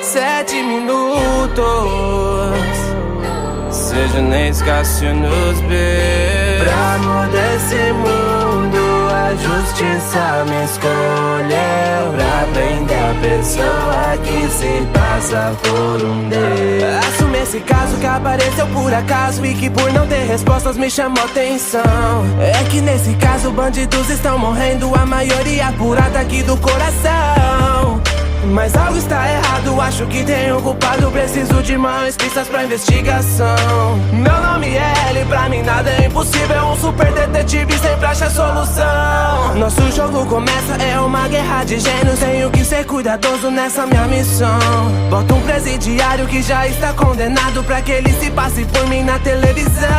Sete minutos, seja nem escasso nos ver. Pra mudar esse mundo, a justiça me escolheu. Pra prender a pessoa que se passa por um Deus. Assume esse caso que apareceu por acaso e que por não ter respostas me chamou atenção. É que nesse caso bandidos estão morrendo, a maioria por ataque do coração. Mas algo está errado, acho que tem um culpado. Preciso de mais pistas pra investigação. Meu nome é L, pra mim nada é impossível. Um super detetive sempre acha solução. Nosso jogo começa, é uma guerra de gênios. Tenho que ser cuidadoso nessa minha missão. Bota um presidiário que já está condenado, pra que ele se passe por mim na televisão.